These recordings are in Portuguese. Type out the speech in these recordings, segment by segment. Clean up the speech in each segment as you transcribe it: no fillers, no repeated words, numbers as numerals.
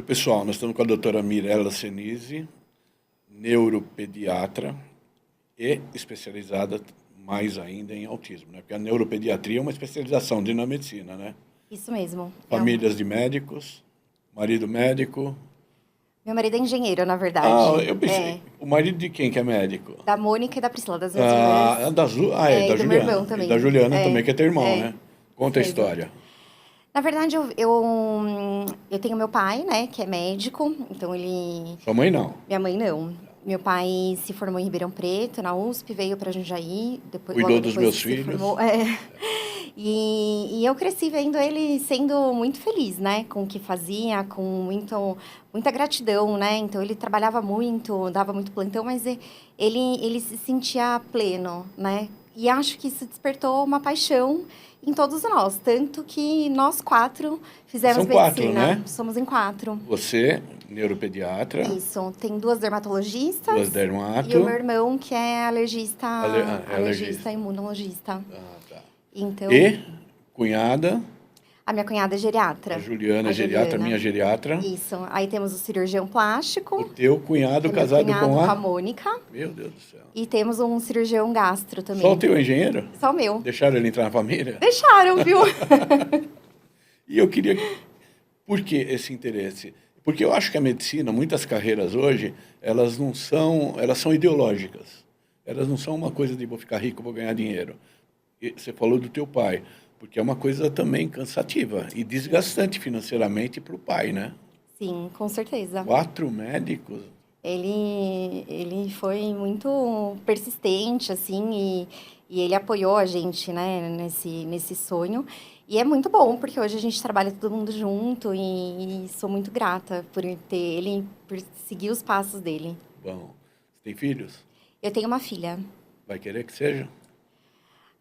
Pessoal, nós estamos com a doutora Mirella Senise, neuropediatra e especializada mais ainda em autismo, né? Porque a neuropediatria é uma especialização de na medicina, né? Isso mesmo. Famílias de médicos, marido médico. Meu marido é engenheiro, na verdade. Ah, eu pensei, o marido de quem que é médico? Da Mônica e da Priscila, das minhas irmãs. É da E da do meu Juliana. irmão E também. da Juliana também, que é teu irmão, é. né? Conta a Isso mesmo. história. Na verdade, eu tenho meu pai, né, que é médico, então ele... Sua mãe não. Minha mãe não. Meu pai se formou em Ribeirão Preto, na USP, veio para Jundiaí, Cuidou logo dos depois meus se filhos. formou. E eu cresci vendo ele sendo muito feliz, né, com o que fazia, com muita gratidão, né? Então ele trabalhava muito, dava muito plantão, mas ele se sentia pleno, né? E acho que isso despertou uma paixão em todos nós, tanto que nós 4 fizemos São 4, medicina. né? Somos em 4. Você, neuropediatra. Isso, tem 2 dermatologistas. 2 dermato. E o meu irmão, que é alergista, alergista. imunologista. Tá. Então, E cunhada, a minha cunhada é geriatra. a Juliana, A geriatra, Juliana. minha geriatra. Isso. Aí temos o cirurgião plástico. O teu cunhado que é meu casado cunhado com com a Mônica. Meu Deus do céu. E temos um cirurgião gastro também. Só o teu engenheiro? Só o meu. Deixaram ele entrar na família? Deixaram, viu? E eu queria... Por que esse interesse? Porque eu acho que a medicina, muitas carreiras hoje, elas são ideológicas. Elas não são uma coisa de vou ficar rico, vou ganhar dinheiro. E você falou do teu pai, porque é uma coisa também cansativa e desgastante financeiramente para o pai, né? Sim, com certeza. 4 médicos. Ele foi muito persistente, assim, e ele apoiou a gente, né, nesse sonho. E é muito bom, porque hoje a gente trabalha todo mundo junto e sou muito grata por por seguir os passos dele. Bom, você tem filhos? Eu tenho uma filha. Vai querer que seja?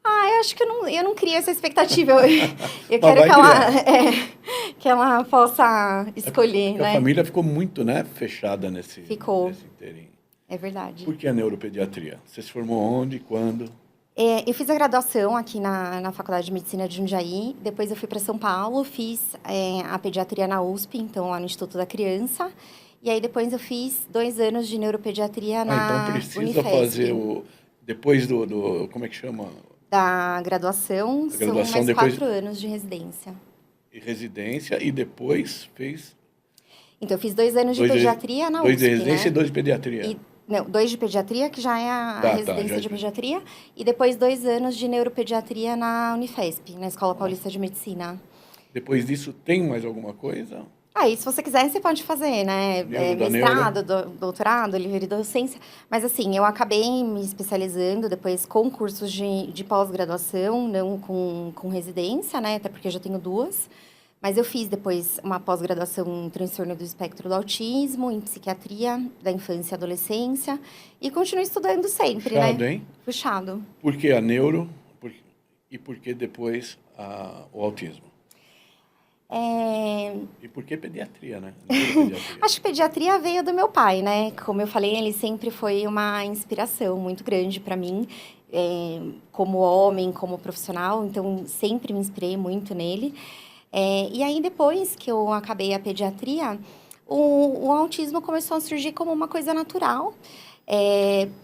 Eu acho que eu não crio essa expectativa. Eu Mas quero vai que ela possa escolher, Porque né? a família ficou muito, né, fechada nesse inteirinho. É verdade. Por que a neuropediatria? Você se formou onde, quando? Eu fiz a graduação aqui na Faculdade de Medicina de Jundiaí, depois eu fui para São Paulo, fiz a pediatria na USP, então lá no Instituto da Criança, e aí depois eu fiz 2 anos de neuropediatria na Então precisa Unifesp. fazer depois como é que chama? Da graduação, são mais depois... 4 anos de residência. E residência, e depois fez... Então eu fiz 2 anos de pediatria na USP, 2 de residência, né? e 2 de pediatria. Não, 2 de pediatria, que já é a residência de pediatria, e depois 2 anos de neuropediatria na Unifesp, na Escola Paulista de Medicina. Depois disso, tem mais alguma coisa? E se você quiser, você pode fazer, né? Mestrado, doutorado, livre docência. Mas, assim, eu acabei me especializando depois com cursos de pós-graduação, não com residência, né? Até porque eu já tenho 2. Mas eu fiz depois uma pós-graduação em transtorno do espectro do autismo, em psiquiatria da infância e adolescência. E continuo estudando sempre, Puxado, né? Hein? Puxado. Por que a neuro e por que depois o autismo? E por que pediatria, né? Acho que pediatria veio do meu pai, né? Como eu falei, ele sempre foi uma inspiração muito grande para mim, como homem, como profissional. Então, sempre me inspirei muito nele. E aí, depois que eu acabei a pediatria, o autismo começou a surgir como uma coisa natural.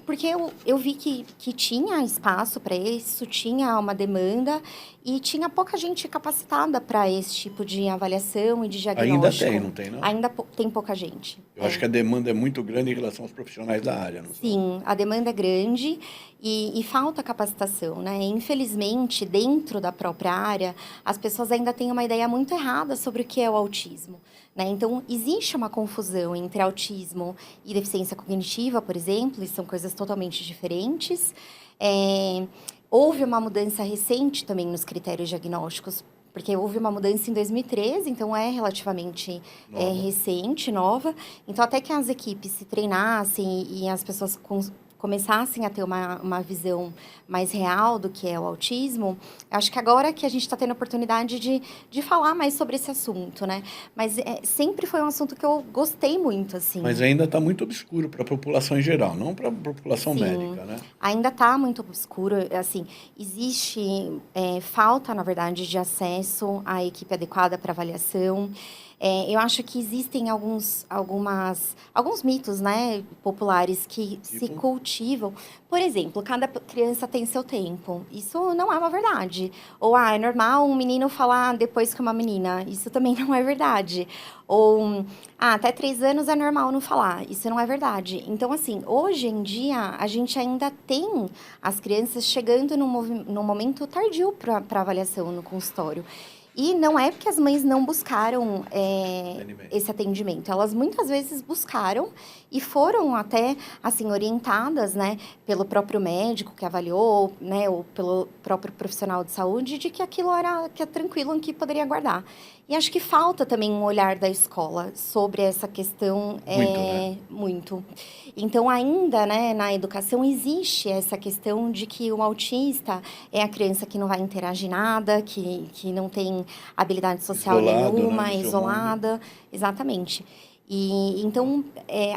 Porque eu vi que tinha espaço para isso, tinha uma demanda e tinha pouca gente capacitada para esse tipo de avaliação e de diagnóstico. Ainda tem, não tem, não? Ainda tem pouca gente. Eu acho que a demanda é muito grande em relação aos profissionais da área, não sei. Sim, a demanda é grande e falta capacitação, né? Infelizmente, dentro da própria área, as pessoas ainda têm uma ideia muito errada sobre o que é o autismo, né? Então, existe uma confusão entre autismo e deficiência cognitiva, por exemplo, e são coisas totalmente diferentes. Houve uma mudança recente também nos critérios diagnósticos, porque houve uma mudança em 2013, então é relativamente recente, nova. Então, até que as equipes se treinassem e as pessoas começassem a ter uma visão mais real do que é o autismo, acho que agora que a gente está tendo a oportunidade de falar mais sobre esse assunto, né? Mas sempre foi um assunto que eu gostei muito, assim. Mas ainda está muito obscuro para a população em geral, não para a população médica, né? Ainda está muito obscuro, assim, existe falta, na verdade, de acesso à equipe adequada para avaliação. Eu acho que existem alguns mitos, né, populares que se Tipo, cultivam. Por exemplo, cada criança tem seu tempo. Isso não é uma verdade. Ou, é normal um menino falar depois que uma menina. Isso também não é verdade. Ou, até 3 anos é normal não falar. Isso não é verdade. Então, assim, hoje em dia, a gente ainda tem as crianças chegando num momento tardio para avaliação no consultório. E não é porque as mães não buscaram entendimento. esse atendimento. Elas muitas vezes buscaram e foram até, assim, orientadas, né, pelo próprio médico que avaliou, né, ou pelo próprio profissional de saúde, de que aquilo era que é tranquilo, que poderia aguardar. E acho que falta também um olhar da escola sobre essa questão Muito, né? muito. Então, ainda, né, na educação existe essa questão de que o autista é a criança que não vai interagir nada, que não tem habilidade social Isolado, né, nenhuma, no é seu mundo. isolada. Exatamente. E então,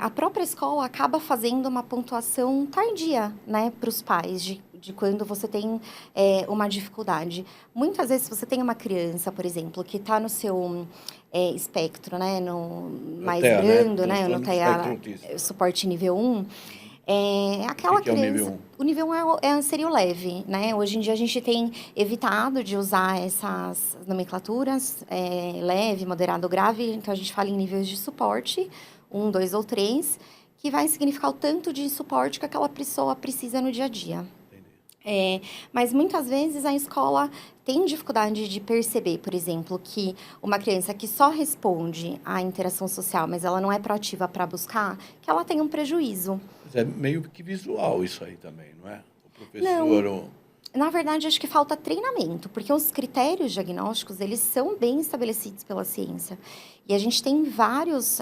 a própria escola acaba fazendo uma pontuação tardia, né, para os pais de quando você tem uma dificuldade. Muitas vezes, se você tem uma criança, por exemplo, que está no seu espectro, né, no É o mais TEA, né? brando, né, no Transtorno do espectro TEA, autista. suporte nível 1, O que aquela que é o nível criança. um? O nível 1 seria o leve, né? Hoje em dia a gente tem evitado de usar essas nomenclaturas, leve, moderado, grave, então a gente fala em níveis de suporte, 1, 2 ou 3, que vai significar o tanto de suporte que aquela pessoa precisa no dia a dia. Entendi. Mas muitas vezes a escola tem dificuldade de perceber, por exemplo, que uma criança que só responde à interação social, mas ela não é proativa para buscar, que ela tem um prejuízo. Mas é meio que visual isso aí também, não é? O Não, professor, o... na verdade, acho que falta treinamento, porque os critérios diagnósticos, eles são bem estabelecidos pela ciência. E a gente tem vários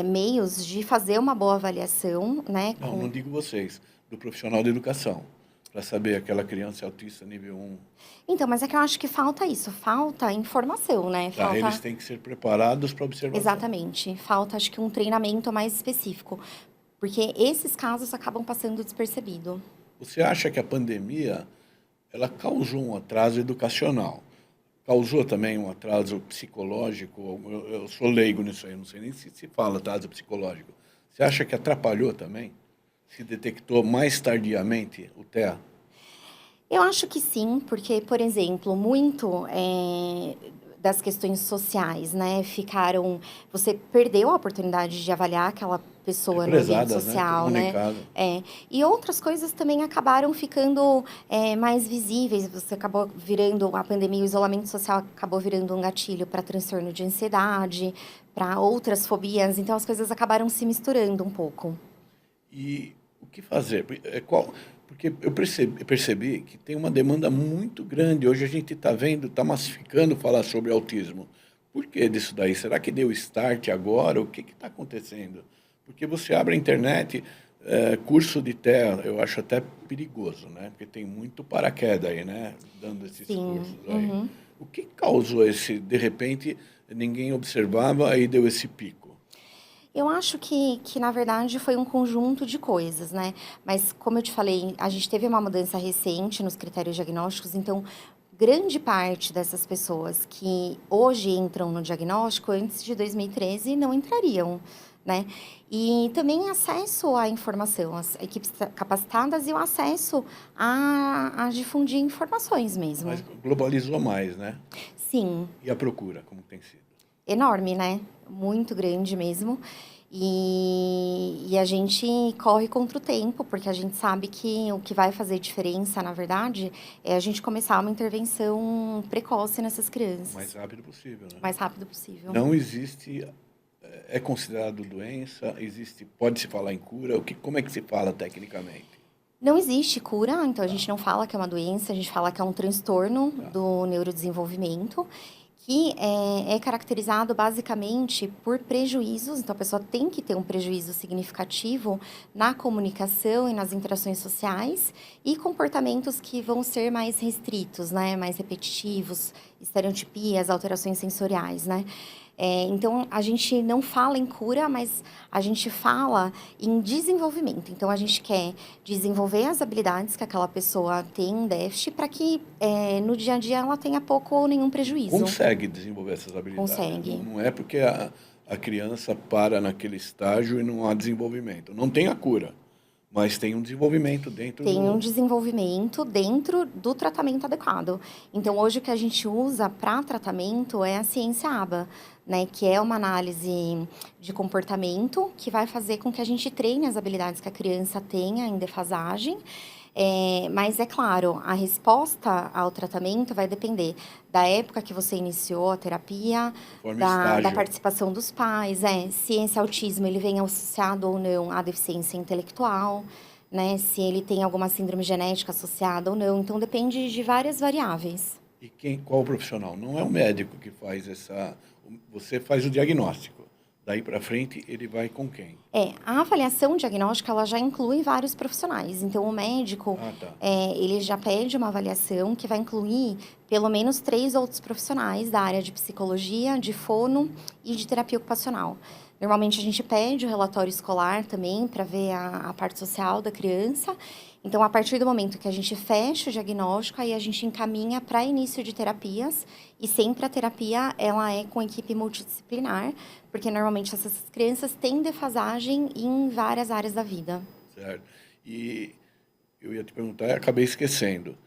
meios de fazer uma boa avaliação, né? Não, não digo vocês, do profissional da educação, para saber aquela criança autista nível um. Então, mas é que eu acho que falta isso, falta informação, né? Tá, eles Falta, têm que ser preparados para observação. exatamente, falta acho que um treinamento mais específico, porque esses casos acabam passando despercebido. Você acha que a pandemia, ela causou um atraso educacional? Causou também um atraso psicológico? Eu sou leigo nisso aí, não sei nem se fala atraso psicológico. Você acha que atrapalhou também? Se detectou mais tardiamente o TEA? Eu acho que sim, porque, por exemplo, muito das questões sociais, né, ficaram. Você perdeu a oportunidade de avaliar aquela pessoa no ambiente Represadas, né? Todo social, mundo em né? casa. E outras coisas também acabaram ficando mais visíveis. Você acabou virando a pandemia, o isolamento social acabou virando um gatilho para transtorno de ansiedade, para outras fobias. Então as coisas acabaram se misturando um pouco. E o que fazer? Porque eu percebi que tem uma demanda muito grande. Hoje a gente está vendo, está massificando falar sobre autismo. Por que disso daí? Será que deu start agora? O que está acontecendo? Porque você abre a internet, curso de TEA, eu acho até perigoso, né? Porque tem muito paraquedas aí, né? Dando esses Sim. cursos aí. Uhum. O que causou esse, de repente, ninguém observava, aí deu esse pico? Eu acho que, na verdade, foi um conjunto de coisas, né? Mas, como eu te falei, a gente teve uma mudança recente nos critérios diagnósticos, então, grande parte dessas pessoas que hoje entram no diagnóstico, antes de 2013, não entrariam, né? E também acesso à informação, as equipes capacitadas e o acesso a difundir informações Mas mesmo. globalizou mais, né? Sim, E a procura, como tem sido? enorme, né? Muito grande mesmo. E a gente corre contra o tempo, porque a gente sabe que o que vai fazer diferença, na verdade, é a gente começar uma intervenção precoce nessas O mais crianças, rápido possível, né? o mais rápido possível. Não existe, é considerado doença, existe, pode-se falar em cura, como é que se fala tecnicamente? Não existe cura, então a Tá, gente não fala que é uma doença, a gente fala que é um transtorno tá. do neurodesenvolvimento, que é caracterizado basicamente por prejuízos, então a pessoa tem que ter um prejuízo significativo na comunicação e nas interações sociais e comportamentos que vão ser mais restritos, né, mais repetitivos, estereotipias, alterações sensoriais, né. Então, a gente não fala em cura, mas a gente fala em desenvolvimento. Então, a gente quer desenvolver as habilidades que aquela pessoa tem em déficit para que no dia a dia ela tenha pouco ou nenhum prejuízo. Consegue desenvolver essas habilidades. Consegue. Não é porque a criança para naquele estágio e não há desenvolvimento. Não tem a cura, mas tem um desenvolvimento dentro Tem do... um desenvolvimento dentro do tratamento adequado. Então, hoje o que a gente usa para tratamento é a ciência ABA, né? Que é uma análise de comportamento que vai fazer com que a gente treine as habilidades que a criança tenha em defasagem. Mas é claro, a resposta ao tratamento vai depender da época que você iniciou a terapia, Conforme da estágio. participação dos pais, se esse autismo ele vem associado ou não à deficiência intelectual, né? Se ele tem alguma síndrome genética associada ou não. Então, depende de várias variáveis. E qual o profissional? Não é o médico que faz essa... Você faz o diagnóstico. Daí para frente, ele vai com quem? A avaliação diagnóstica, ela já inclui vários profissionais. Então, o médico, Tá. ele já pede uma avaliação que vai incluir pelo menos 3 outros profissionais da área de psicologia, de fono e de terapia ocupacional. Normalmente, a gente pede o relatório escolar também para ver a parte social da criança. Então, a partir do momento que a gente fecha o diagnóstico, aí a gente encaminha para início de terapias. E sempre a terapia, ela é com equipe multidisciplinar, porque normalmente essas crianças têm defasagem em várias áreas da vida. Certo. E eu ia te perguntar, e acabei esquecendo.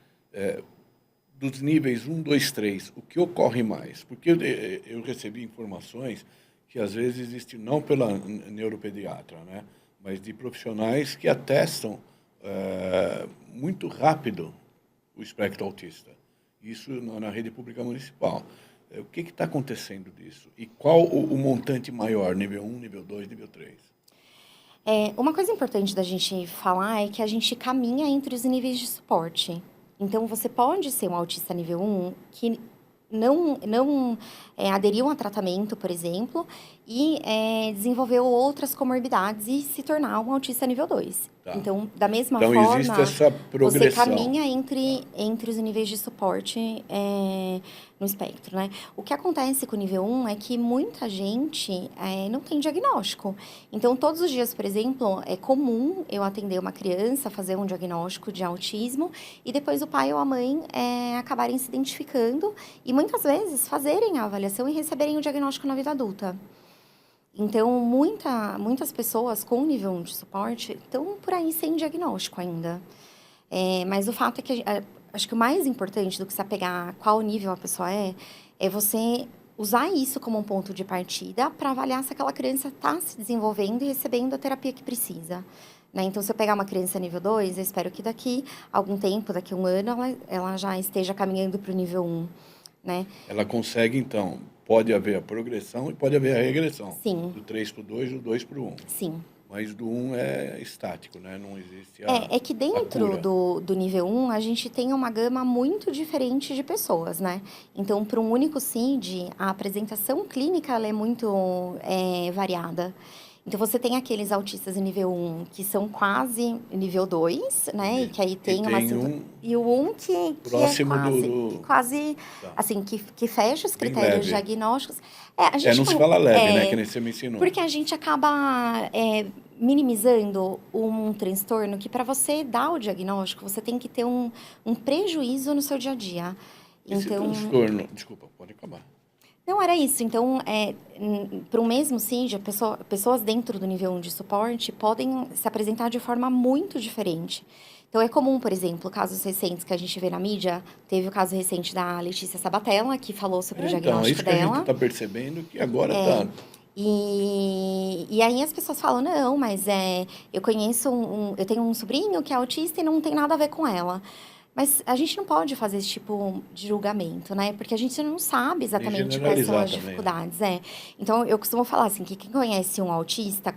Dos níveis 1, 2, 3, o que ocorre mais? Porque eu recebi informações que às vezes existe não pela neuropediatra, né, mas de profissionais que atestam muito rápido o espectro autista. Isso na rede pública municipal. O que está acontecendo disso? E qual o montante maior, nível 1, nível 2, nível 3? Uma coisa importante da gente falar é que a gente caminha entre os níveis de suporte. Então, você pode ser um autista nível 1 que não aderiu a tratamento, por exemplo, e desenvolveu outras comorbidades e se tornar um autista nível 2. Tá. Então, da mesma Então, forma, existe essa progressão. você caminha entre os níveis de suporte no espectro, né? O que acontece com o nível 1 é que muita gente não tem diagnóstico. Então, todos os dias, por exemplo, é comum eu atender uma criança, fazer um diagnóstico de autismo, e depois o pai ou a mãe acabarem se identificando e muitas vezes fazerem a avaliação e receberem o diagnóstico na vida adulta. Então, muitas pessoas com nível 1 de suporte estão por aí sem diagnóstico ainda. Mas o fato é que, acho que o mais importante do que se apegar a qual nível a pessoa é você usar isso como um ponto de partida para avaliar se aquela criança está se desenvolvendo e recebendo a terapia que precisa. Né? Então, se eu pegar uma criança nível 2, eu espero que daqui a algum tempo, daqui a um ano, ela já esteja caminhando para o nível 1. Né? Ela consegue, então, pode haver a progressão e pode haver a regressão. Sim. Do 3 para o 2, do 2 para o 1. Sim. Mas do 1 é estático, né? Não existe É que dentro do nível 1, a gente tem uma gama muito diferente de pessoas, né? Então, para um único CID, a apresentação clínica ela é muito variada. Então, você tem aqueles autistas em nível 1 que são quase nível 2, né? E que aí tem uma... E o 1 que próximo é quase, do... quase Tá. assim, que fecha os Bem critérios leve. diagnósticos. A gente não se fala leve, né? Que nem você me ensinou. Porque a gente acaba minimizando um transtorno que, para você dar o diagnóstico, você tem que ter um prejuízo no seu dia a dia. Esse então, transtorno... Desculpa, pode acabar. Não, era isso. Então, para o mesmo CID, pessoas dentro do nível 1 de suporte podem se apresentar de forma muito diferente. Então, é comum, por exemplo, casos recentes que a gente vê na mídia, teve o caso recente da Letícia Sabatella, que falou sobre o diagnóstico dela. Então, é isso que a gente está percebendo, que agora está... E aí as pessoas falam, não, mas eu conheço eu tenho um sobrinho que é autista e não tem nada a ver com ela. Mas a gente não pode fazer esse tipo de julgamento, né? Porque a gente não sabe exatamente quais são as dificuldades. Então, eu costumo falar assim, que quem conhece um autista,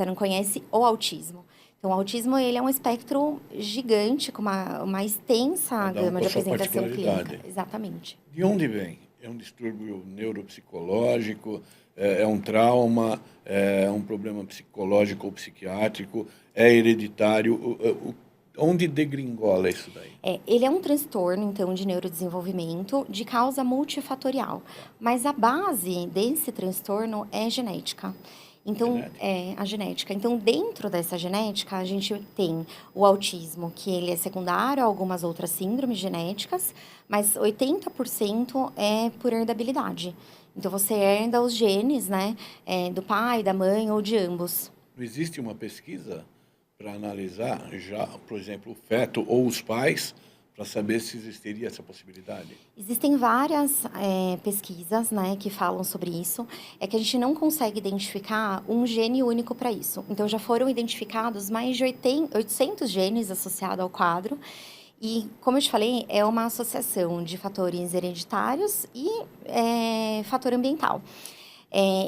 não conhece o autismo. Então, o autismo, ele é um espectro gigante, com uma extensa gama de apresentação clínica. Exatamente. De onde vem? É um distúrbio neuropsicológico? É um trauma? É um problema psicológico ou psiquiátrico? É hereditário? Onde degringola isso daí? Ele é um transtorno, então, de neurodesenvolvimento de causa multifatorial. Mas a base desse transtorno é genética. Então, Genética? é a genética. Então, dentro dessa genética, a gente tem o autismo, que ele é secundário a algumas outras síndromes genéticas, mas 80% é por herdabilidade. Então, você herda os genes, né, do pai, da mãe ou de ambos. Não existe uma pesquisa para analisar já, por exemplo, o feto ou os pais, para saber se existiria essa possibilidade? Existem várias pesquisas, né, que falam sobre isso. É que a gente não consegue identificar um gene único para isso. Então, já foram identificados mais de 800 genes associados ao quadro. E, como eu te falei, é uma associação de fatores hereditários e fator ambiental.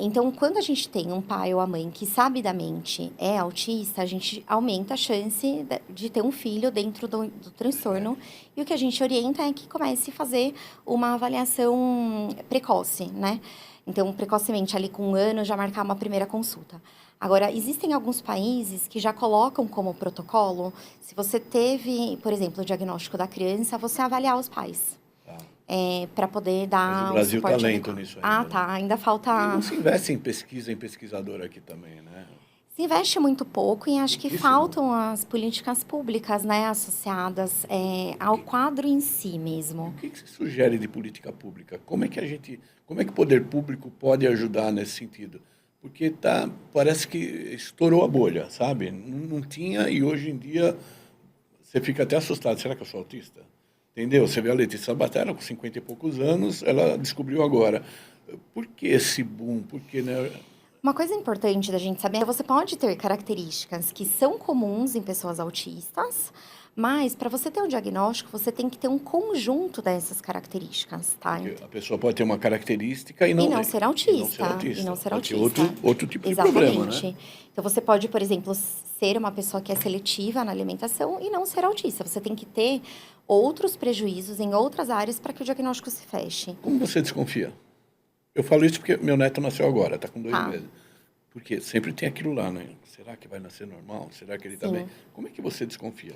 Então, quando a gente tem um pai ou a mãe que sabidamente é autista, a gente aumenta a chance de ter um filho dentro do transtorno. E o que a gente orienta é que comece a fazer uma avaliação precoce, né? Então, precocemente, ali com 1 ano, já marcar uma primeira consulta. Agora, existem alguns países que já colocam como protocolo, se você teve, por exemplo, o diagnóstico da criança, você avaliar os pais. Tá. Para poder Mas o dar o Brasil está suporte lento adequado. nisso ainda. Ah, Né? tá. Ainda E falta. não se investe em pesquisa, em pesquisador aqui também, né? Se investe muito pouco e acho que Pouquíssimo. faltam as políticas públicas, né, associadas ao quadro em si mesmo. O que se sugere de política pública? Como é que o poder público pode ajudar nesse sentido? Porque parece que estourou a bolha, sabe? Não tinha e hoje em dia você fica até assustado. Será que eu sou autista? Entendeu? Você vê a Letícia Sabatella com 50 e poucos anos, ela descobriu agora. Por que esse boom? Por que, né? Uma coisa importante da gente saber é que você pode ter características que são comuns em pessoas autistas, mas para você ter um diagnóstico, você tem que ter um conjunto dessas características, tá? Porque a pessoa pode ter uma característica e não ser autista. E não ser ser pode ter autista. outro tipo de problema, né? Exatamente. Então, você pode, por exemplo, ser uma pessoa que é seletiva na alimentação e não ser autista. Você tem que ter outros prejuízos em outras áreas para que o diagnóstico se feche. Como você desconfia? Eu falo isso porque meu neto nasceu agora, está com 2 Tá. meses. Porque sempre tem aquilo lá, né? Será que vai nascer normal? Será que ele está Sim. bem? Como é que você desconfia?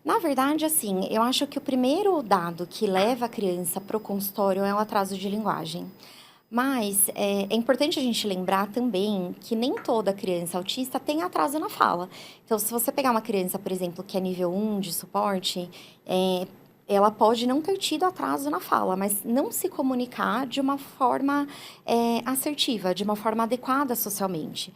Na verdade, assim, eu acho que o primeiro dado que leva a criança para o consultório é o atraso de linguagem. Mas é importante a gente lembrar também que nem toda criança autista tem atraso na fala. Então, se você pegar uma criança, por exemplo, que é nível 1 de suporte, ela pode não ter tido atraso na fala, mas não se comunicar de uma forma assertiva, de uma forma adequada socialmente.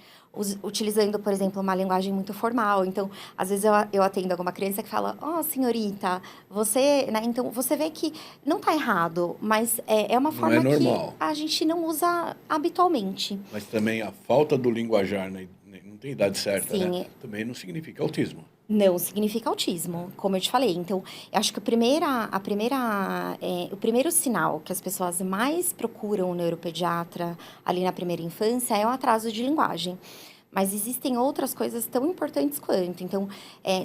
Utilizando, por exemplo, uma linguagem muito formal. Então, às vezes eu atendo alguma criança que fala, senhorita, você... Né? Então, você vê que não está errado, mas é uma forma normal. que a gente não usa habitualmente. Mas também a falta do linguajar, né? Não tem idade certa, Sim. né? Também não significa autismo. Não significa autismo, como eu te falei. Então, eu acho que o primeiro sinal que as pessoas mais procuram o neuropediatra ali na primeira infância é o atraso de linguagem. Mas existem outras coisas tão importantes quanto. Então,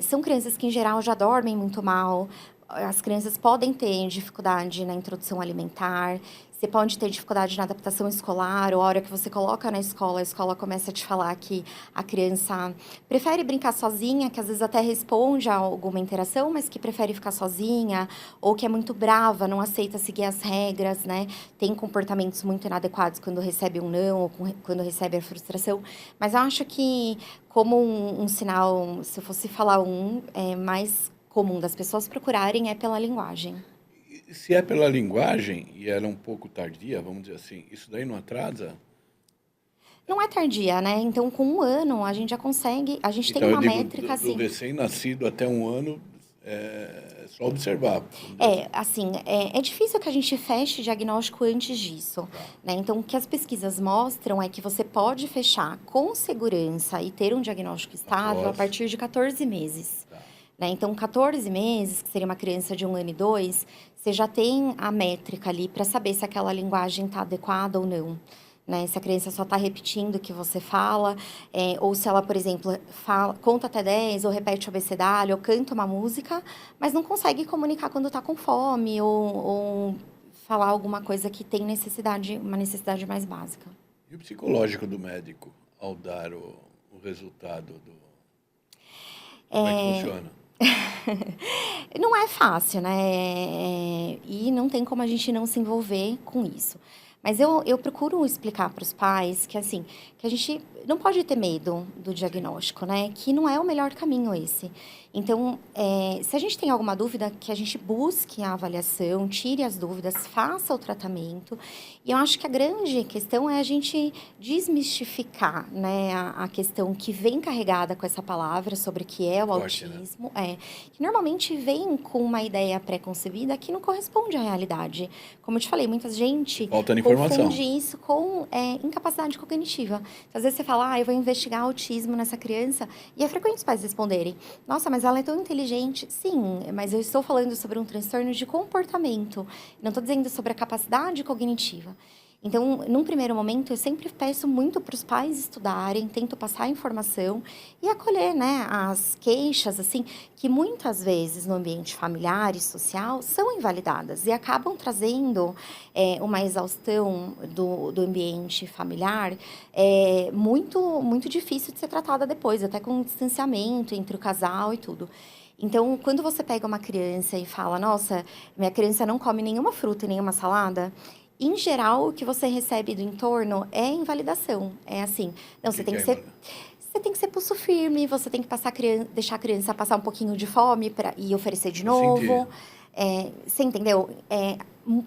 são crianças que, em geral, já dormem muito mal. As crianças podem ter dificuldade na introdução alimentar. Você pode ter dificuldade na adaptação escolar, ou a hora que você coloca na escola, a escola começa a te falar que a criança prefere brincar sozinha, que às vezes até responde a alguma interação, mas que prefere ficar sozinha, ou que é muito brava, não aceita seguir as regras, né? Tem comportamentos muito inadequados quando recebe um não, ou quando recebe a frustração. Mas eu acho que, como um sinal, se eu fosse falar mais comum das pessoas procurarem, é pela linguagem. E se é pela linguagem, e ela é um pouco tardia, vamos dizer assim, isso daí não atrasa? Não é tardia, né? Então, com 1 ano, a gente já consegue... A gente tem Então, uma eu digo, métrica, do assim... recém-nascido até 1 ano, é só observar. Assim, é difícil que a gente feche diagnóstico antes disso, né? Então, o que as pesquisas mostram é que você pode fechar com segurança e ter um diagnóstico estável a partir de 14 meses. Tá. Né? Então, 14 meses, que seria uma criança de 1 ano e 2, você já tem a métrica ali para saber se aquela linguagem está adequada ou não. Né? Se a criança só está repetindo o que você fala, ou se ela, por exemplo, conta até 10, ou repete o abecedário, ou canta uma música, mas não consegue comunicar quando está com fome, ou falar alguma coisa que tem uma necessidade mais básica. E o psicológico do médico ao dar o resultado do... Como é que funciona? Não é fácil, né? E não tem como a gente não se envolver com isso. Mas eu procuro explicar para os pais que, assim, que a gente não pode ter medo do diagnóstico, né? Que não é o melhor caminho esse. Então, se a gente tem alguma dúvida, que a gente busque a avaliação, tire as dúvidas, faça o tratamento. E eu acho que a grande questão é a gente desmistificar, né, a questão que vem carregada com essa palavra sobre o que é o Forte, né? autismo, que normalmente vem com uma ideia pré-concebida que não corresponde à realidade. Como eu te falei, muita gente Faltando informação. confunde isso com incapacidade cognitiva. Então, às vezes você fala, eu vou investigar autismo nessa criança, e é frequente os pais responderem, nossa, mas ela é tão inteligente. Sim, mas eu estou falando sobre um transtorno de comportamento, não estou dizendo sobre a capacidade cognitiva. Então, num primeiro momento, eu sempre peço muito para os pais estudarem, tento passar a informação e acolher, né, as queixas, assim, que muitas vezes no ambiente familiar e social são invalidadas e acabam trazendo uma exaustão do ambiente familiar muito difícil de ser tratada depois, até com distanciamento entre o casal e tudo. Então, quando você pega uma criança e fala, nossa, minha criança não come nenhuma fruta e nenhuma salada, em geral, o que você recebe do entorno é invalidação. É assim, não, você tem que ser... Você tem que ser pulso firme, você tem que deixar a criança passar um pouquinho de fome e oferecer de novo. Você entendeu?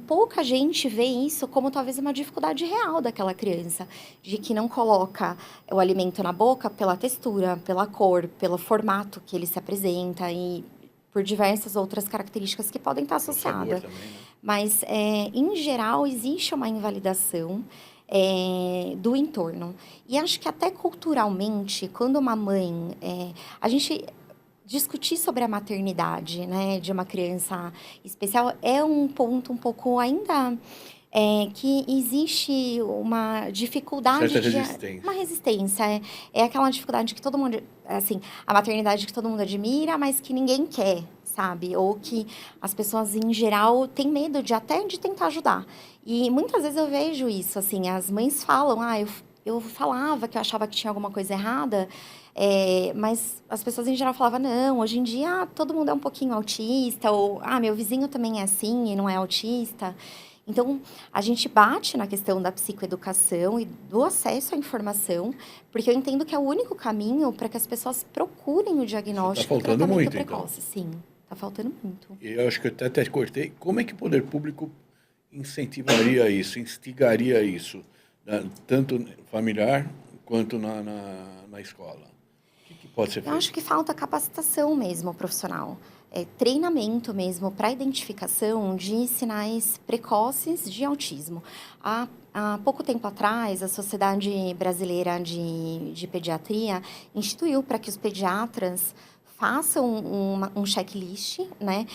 Pouca gente vê isso como talvez uma dificuldade real daquela criança, de que não coloca o alimento na boca pela textura, pela cor, pelo formato que ele se apresenta e por diversas outras características que podem estar associadas. Também, né? Mas, em geral, existe uma invalidação do entorno. E acho que até culturalmente, quando uma mãe... a gente discutir sobre a maternidade, né, de uma criança especial é um ponto um pouco ainda... que existe uma dificuldade certa resistência. Uma resistência. É aquela dificuldade que todo mundo... Assim, a maternidade que todo mundo admira, mas que ninguém quer, sabe? Ou que as pessoas, em geral, têm medo até de tentar ajudar. E muitas vezes eu vejo isso, assim, as mães falam, eu falava que eu achava que tinha alguma coisa errada, mas as pessoas em geral falavam, não, hoje em dia todo mundo é um pouquinho autista, ou, meu vizinho também é assim e não é autista. Então, a gente bate na questão da psicoeducação e do acesso à informação, porque eu entendo que é o único caminho para que as pessoas procurem o diagnóstico e o tratamento muito, precoce. Então. Sim, está faltando muito. Eu acho que eu até cortei. Como é que o poder público incentivaria isso, instigaria isso, né? Tanto familiar quanto na escola? O que pode ser feito? Eu acho que falta capacitação mesmo profissional. Treinamento mesmo para identificação de sinais precoces de autismo. Há pouco tempo atrás, a Sociedade Brasileira de Pediatria instituiu para que os pediatras façam um checklist, né,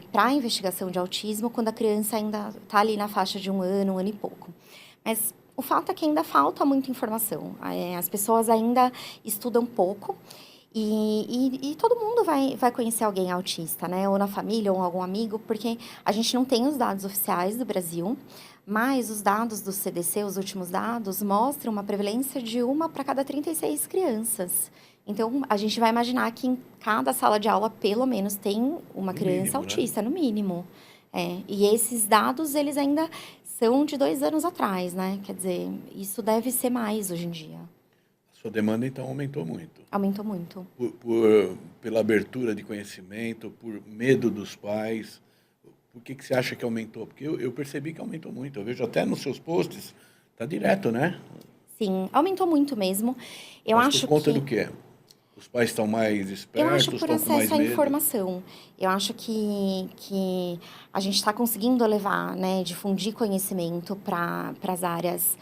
para a investigação de autismo quando a criança ainda está ali na faixa de um ano e pouco. Mas o fato é que ainda falta muita informação. As pessoas ainda estudam pouco. E todo mundo vai conhecer alguém autista, né? Ou na família, ou algum amigo, porque a gente não tem os dados oficiais do Brasil, mas os dados do CDC, os últimos dados, mostram uma prevalência de 1 para cada 36 crianças. Então, a gente vai imaginar que em cada sala de aula, pelo menos, tem uma criança autista, no mínimo. E esses dados, eles ainda são de 2 anos atrás, né? Quer dizer, isso deve ser mais hoje em dia. Sua demanda, então, aumentou muito. Aumentou muito. Pela abertura de conhecimento, por medo dos pais. Por que você acha que aumentou? Porque eu percebi que aumentou muito. Eu vejo até nos seus posts, tá direto, né? Sim, aumentou muito mesmo. Mas por conta do quê? Os pais estão mais espertos, eu acho por estão com mais acesso à medo? informação. Eu acho que a gente está conseguindo levar, né, difundir conhecimento para as áreas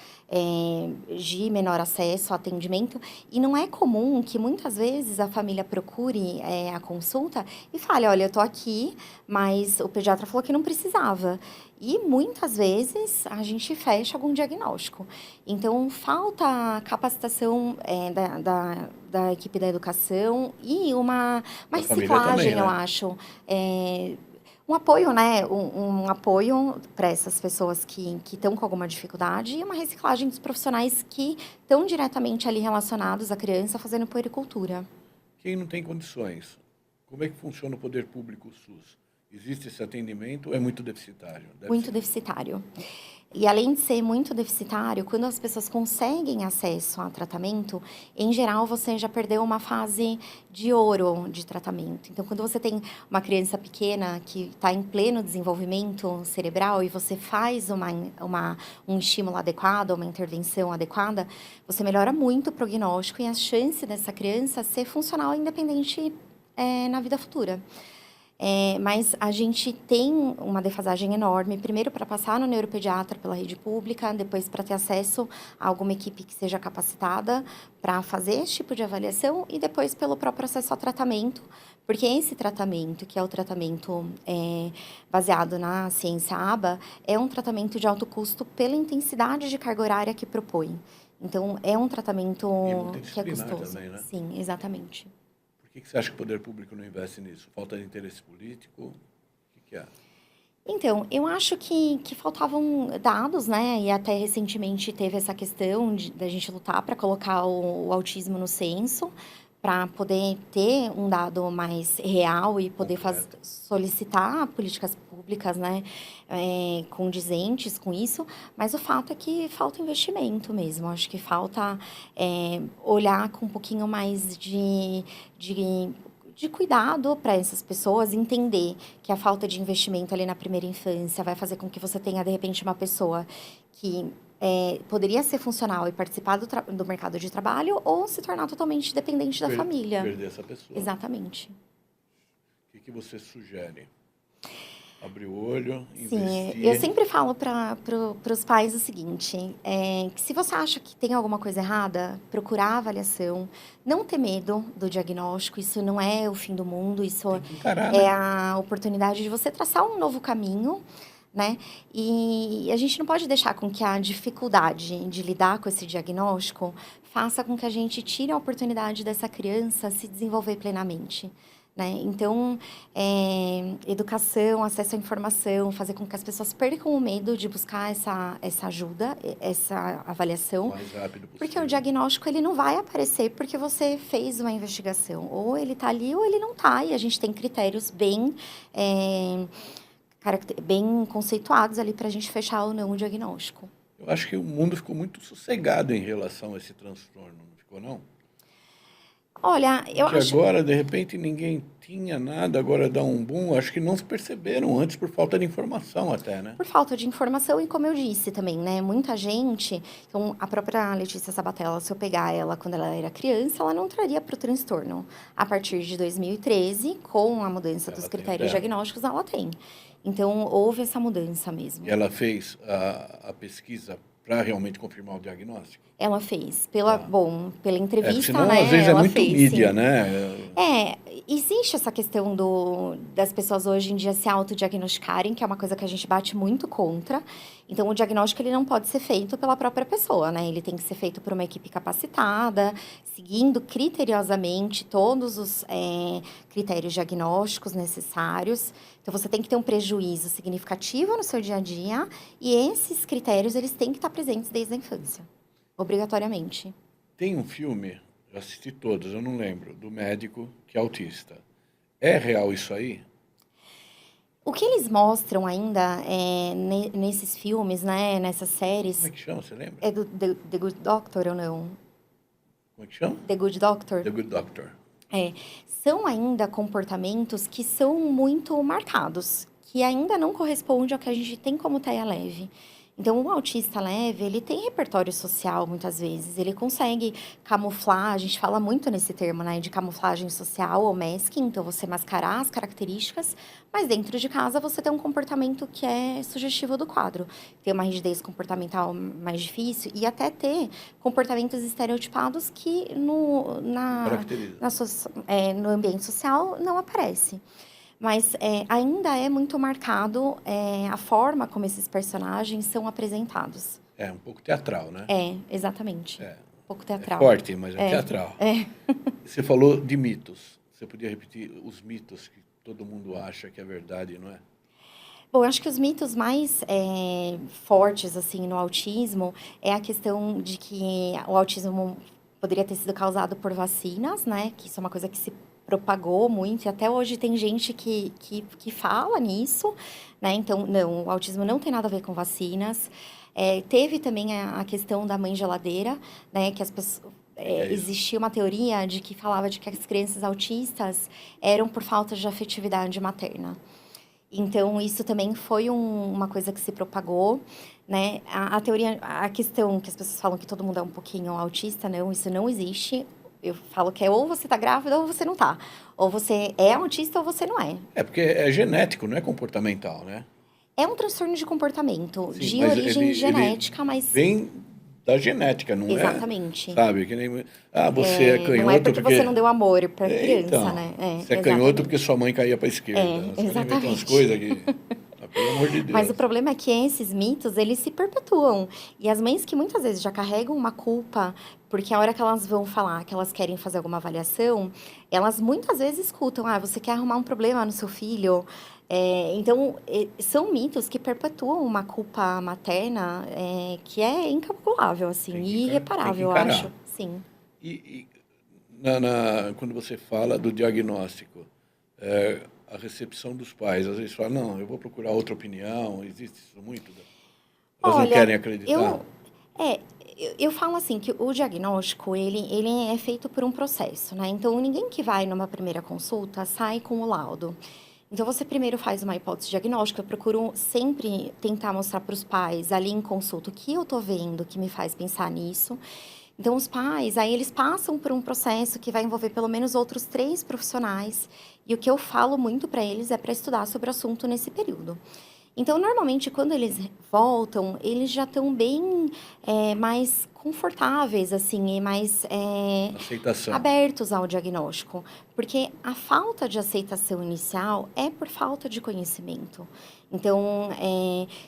de menor acesso ao atendimento. E não é comum que muitas vezes a família procure a consulta e fale, olha, eu estou aqui, mas o pediatra falou que não precisava. E muitas vezes a gente fecha algum diagnóstico. Então, falta capacitação da equipe da educação e uma reciclagem, também, né? Eu acho. Um apoio, né? Um apoio para essas pessoas que estão com alguma dificuldade e uma reciclagem dos profissionais que estão diretamente ali relacionados à criança fazendo puericultura. Quem não tem condições, Como é que funciona o poder público SUS? Existe esse atendimento ou é muito deficitário? Muito deficitário. E além de ser muito deficitário, quando as pessoas conseguem acesso a tratamento, em geral você já perdeu uma fase de ouro de tratamento. Então, quando você tem uma criança pequena que está em pleno desenvolvimento cerebral e você faz um estímulo adequado, uma intervenção adequada, você melhora muito o prognóstico e a chance dessa criança ser funcional independente na vida futura. Mas a gente tem uma defasagem enorme, primeiro para passar no neuropediatra pela rede pública, depois para ter acesso a alguma equipe que seja capacitada para fazer esse tipo de avaliação e depois pelo próprio acesso ao tratamento, porque esse tratamento, que é o tratamento baseado na ciência ABA, é um tratamento de alto custo pela intensidade de carga horária que propõe. Então, é um tratamento que é custoso. Também, né? Sim, exatamente. Por que você acha que o poder público não investe nisso? Falta de interesse político? O que é? Então, eu acho que faltavam dados, né? E até recentemente teve essa questão da gente lutar para colocar o autismo no censo, para poder ter um dado mais real e poder solicitar políticas públicas, né? Condizentes com isso. Mas o fato é que falta investimento mesmo. Acho que falta olhar com um pouquinho mais de cuidado para essas pessoas, entender que a falta de investimento ali na primeira infância vai fazer com que você tenha, de repente, uma pessoa que poderia ser funcional e participar do mercado de trabalho ou se tornar totalmente dependente da família. Perder essa pessoa. Exatamente. O que você sugere? Abrir o olho, Sim, investir? eu sempre falo para os pais o seguinte, que se você acha que tem alguma coisa errada, procurar a avaliação, não ter medo do diagnóstico, isso não é o fim do mundo, isso é a oportunidade de você traçar um novo caminho, né? E a gente não pode deixar com que a dificuldade de lidar com esse diagnóstico faça com que a gente tire a oportunidade dessa criança se desenvolver plenamente. Né? Então, educação, acesso à informação, fazer com que as pessoas percam o medo de buscar essa ajuda, essa avaliação. O mais rápido possível. Porque o diagnóstico ele não vai aparecer porque você fez uma investigação. Ou ele está ali ou ele não está. E a gente tem critérios bem conceituados ali para a gente fechar ou não o diagnóstico. Eu acho que o mundo ficou muito sossegado em relação a esse transtorno, não ficou, não? Olha, eu acho... Agora, de repente, ninguém tinha nada, agora dá um boom. Acho que não se perceberam antes por falta de informação até, né? Por falta de informação e como eu disse também, né? Muita gente... Então, a própria Letícia Sabatella, se eu pegar ela quando ela era criança, ela não traria para o transtorno. A partir de 2013, com a mudança dos critérios diagnósticos, ela tem. Então, houve essa mudança mesmo. E ela fez a pesquisa para realmente confirmar o diagnóstico? Ela fez. Pela entrevista, senão, né? Às vezes ela é muito fez, mídia, sim. né? Existe essa questão das pessoas hoje em dia se autodiagnosticarem, que é uma coisa que a gente bate muito contra. Então, o diagnóstico ele não pode ser feito pela própria pessoa, né? Ele tem que ser feito por uma equipe capacitada, seguindo criteriosamente todos os critérios diagnósticos necessários. Então, você tem que ter um prejuízo significativo no seu dia a dia e esses critérios eles têm que estar presentes desde a infância, obrigatoriamente. Tem um filme, eu assisti todos, eu não lembro, do médico que é autista. É real isso aí? O que eles mostram ainda nesses filmes, né, nessas séries... Como é que chama, você lembra? É do The Good Doctor ou não? Como é que chama? The Good Doctor. The Good Doctor. São ainda comportamentos que são muito marcados, que ainda não correspondem ao que a gente tem como TEA leve. Então, o autista leve, ele tem repertório social, muitas vezes. Ele consegue camuflar, a gente fala muito nesse termo, né? De camuflagem social ou masking. Então, você mascarar as características, mas dentro de casa você tem um comportamento que é sugestivo do quadro. Tem uma rigidez comportamental mais difícil e até ter comportamentos estereotipados que no ambiente social não aparece. Mas ainda é muito marcado a forma como esses personagens são apresentados. É um pouco teatral, né? Exatamente. Um pouco teatral. É forte, mas é teatral. Você falou de mitos. Você podia repetir os mitos que todo mundo acha que é verdade, não é? Bom, eu acho que os mitos mais fortes assim, no autismo é a questão de que o autismo poderia ter sido causado por vacinas, né? Que isso é uma coisa que se propagou muito, e até hoje tem gente que fala nisso, né? Então, não, o autismo não tem nada a ver com vacinas. Teve também a questão da mãe geladeira, né? Que as pessoas... Que é isso? existia uma teoria de que falava de que as crianças autistas eram por falta de afetividade materna. Então, isso também foi uma coisa que se propagou, né? A teoria, a questão que as pessoas falam que todo mundo é um pouquinho autista, não, isso não existe. Eu falo que ou você tá grávida ou você não tá. Ou você é autista ou você não é. É porque é genético, não é comportamental, né? É um transtorno de comportamento, Sim, de mas origem ele genética, mas vem da genética, não é? exatamente. Sabe? Que nem, você é Não é canhoto porque você porque... não deu amor pra criança, Então, né? você é canhoto porque Exatamente. sua mãe caía para a esquerda. Os caras inventam umas Exatamente. coisas que... Ah, pelo amor de Mas o Deus. problema é que esses mitos, eles se perpetuam. E as mães que muitas vezes já carregam uma culpa, porque a hora que elas vão falar que elas querem fazer alguma avaliação, elas muitas vezes escutam, você quer arrumar um problema no seu filho. Então, são mitos que perpetuam uma culpa materna que é incalculável, assim, e Tem que irreparável, eu acho. encarar. Sim. E quando você fala do diagnóstico, a recepção dos pais, às vezes fala, não, eu vou procurar outra opinião, existe isso muito? Elas não Olha, querem acreditar? eu, é, eu falo assim que o diagnóstico, ele é feito por um processo, né? Então, ninguém que vai numa primeira consulta sai com o laudo. Então, você primeiro faz uma hipótese diagnóstica. Eu procuro sempre tentar mostrar para os pais, ali em consulta, o que eu tô vendo que me faz pensar nisso. Então, os pais, aí eles passam por um processo que vai envolver pelo menos outros 3 profissionais. E o que eu falo muito para eles é para estudar sobre o assunto nesse período. Então, normalmente, quando eles voltam, eles já estão bem mais confortáveis, assim, e mais Aceitação. abertos ao diagnóstico. Porque a falta de aceitação inicial é por falta de conhecimento. Então,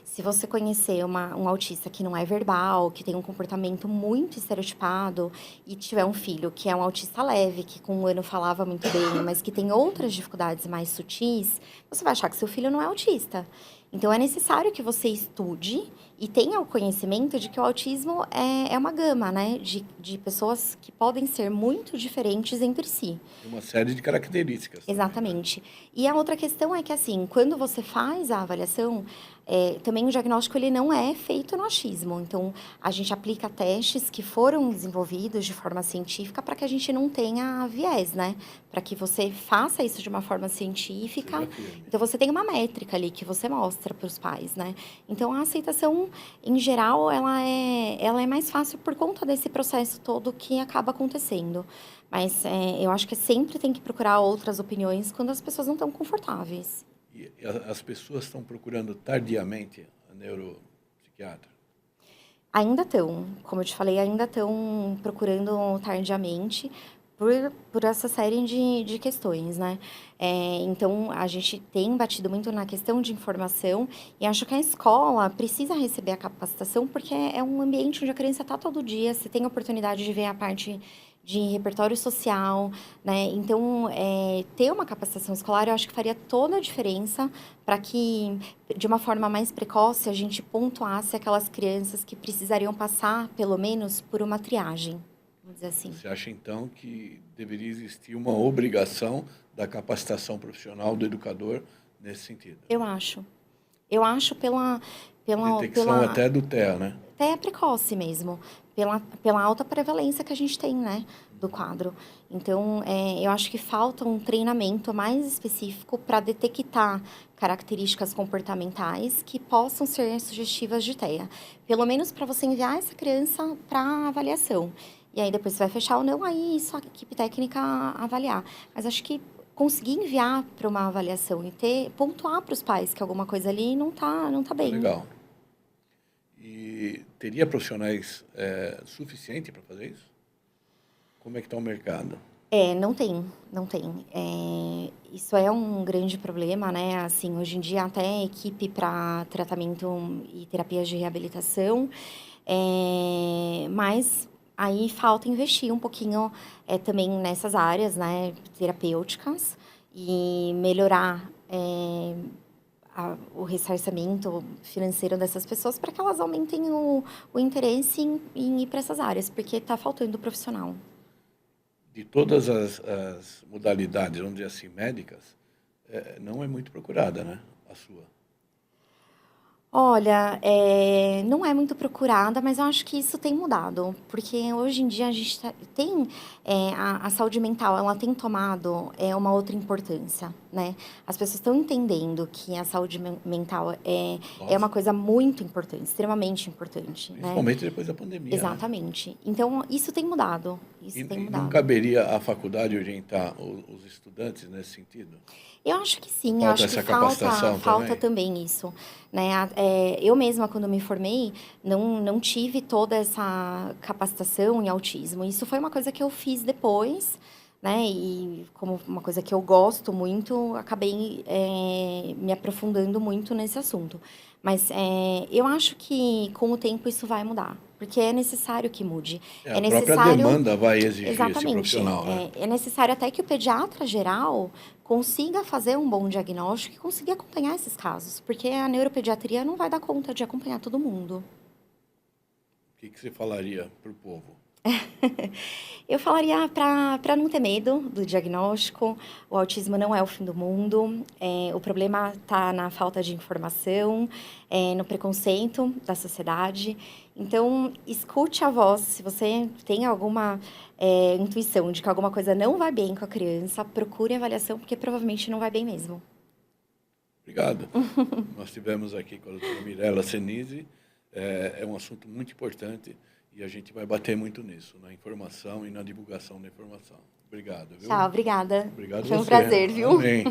se você conhecer um autista que não é verbal, que tem um comportamento muito estereotipado, e tiver um filho que é um autista leve, que com 1 ano falava muito bem, mas que tem outras dificuldades mais sutis, você vai achar que seu filho não é autista. Então, é necessário que você estude e tenha o conhecimento de que o autismo é uma gama, né? De pessoas que podem ser muito diferentes entre si. Tem uma série de características também, né? Exatamente. E a outra questão é que, assim, quando você faz a avaliação, também o diagnóstico ele não é feito no achismo. Então, a gente aplica testes que foram desenvolvidos de forma científica para que a gente não tenha viés, né? Para que você faça isso de uma forma Seja científica. firme. Então, você tem uma métrica ali que você mostra para os pais, né? Então, a aceitação, em geral, ela é mais fácil por conta desse processo todo que acaba acontecendo. Mas eu acho que sempre tem que procurar outras opiniões quando as pessoas não estão confortáveis. E as pessoas estão procurando tardiamente a neuropsiquiatra? Ainda estão, como eu te falei, ainda estão procurando tardiamente por essa série de questões, né? Então, a gente tem batido muito na questão de informação e acho que a escola precisa receber a capacitação porque é um ambiente onde a criança está todo dia, você tem a oportunidade de ver a parte de repertório social, né? Então, ter uma capacitação escolar, eu acho que faria toda a diferença para que, de uma forma mais precoce, a gente pontuasse aquelas crianças que precisariam passar, pelo menos, por uma triagem, vamos dizer assim. Você acha, então, que deveria existir uma obrigação da capacitação profissional do educador nesse sentido? Eu acho. Eu acho Detecção até do TEA, né? até precoce mesmo, pela alta prevalência que a gente tem, né, do quadro. Então, eu acho que falta um treinamento mais específico para detectar características comportamentais que possam ser sugestivas de TEA. Pelo menos para você enviar essa criança para avaliação. E aí depois você vai fechar ou não, aí isso a equipe técnica avaliar. Mas acho que conseguir enviar para uma avaliação e pontuar para os pais que alguma coisa ali não tá É bem. legal. E teria profissionais suficiente para fazer isso? Como é que está o mercado? Não tem, não tem. Isso é um grande problema, né? Assim, hoje em dia até equipe para tratamento e terapias de reabilitação, mas aí falta investir um pouquinho também nessas áreas, né, terapêuticas e melhorar o ressarcimento financeiro dessas pessoas para que elas aumentem o interesse em ir para essas áreas, porque está faltando profissional. de todas as modalidades, vamos dizer assim, médicas, não é muito procurada, né? A sua. Olha, não é muito procurada, mas eu acho que isso tem mudado, porque hoje em dia a gente tem, a saúde mental, ela tem tomado uma outra importância, né? As pessoas estão entendendo que a saúde mental é Nossa, uma coisa muito importante, extremamente importante, né? principalmente depois da pandemia, né? Exatamente. Então, isso tem mudado, isso tem E não mudado. caberia à faculdade orientar os estudantes nesse sentido? Eu acho que sim, eu Falta acho que essa falta, capacitação falta também? também isso, né? Eu mesma, quando me formei, não tive toda essa capacitação em autismo. Isso foi uma coisa que eu fiz depois, né? E como uma coisa que eu gosto muito, acabei, me aprofundando muito nesse assunto. Mas eu acho que com o tempo isso vai mudar, porque é necessário que mude. É A própria necessário. demanda vai exigir esse Exatamente. profissional, né? É necessário até que o pediatra geral consiga fazer um bom diagnóstico e consiga acompanhar esses casos, porque a neuropediatria não vai dar conta de acompanhar todo mundo. O que você falaria para o povo? Eu falaria para não ter medo do diagnóstico. O autismo não é o fim do mundo. O problema está na falta de informação, no preconceito da sociedade. Então, escute a voz. Se você tem alguma intuição de que alguma coisa não vai bem com a criança, procure avaliação, porque provavelmente não vai bem mesmo. Obrigado. Nós tivemos aqui com a doutora Mirella Senise. É um assunto muito importante e a gente vai bater muito nisso, na informação e na divulgação da informação. Obrigado, viu? Tchau, obrigada. Obrigado Foi um você. prazer, viu? Amém.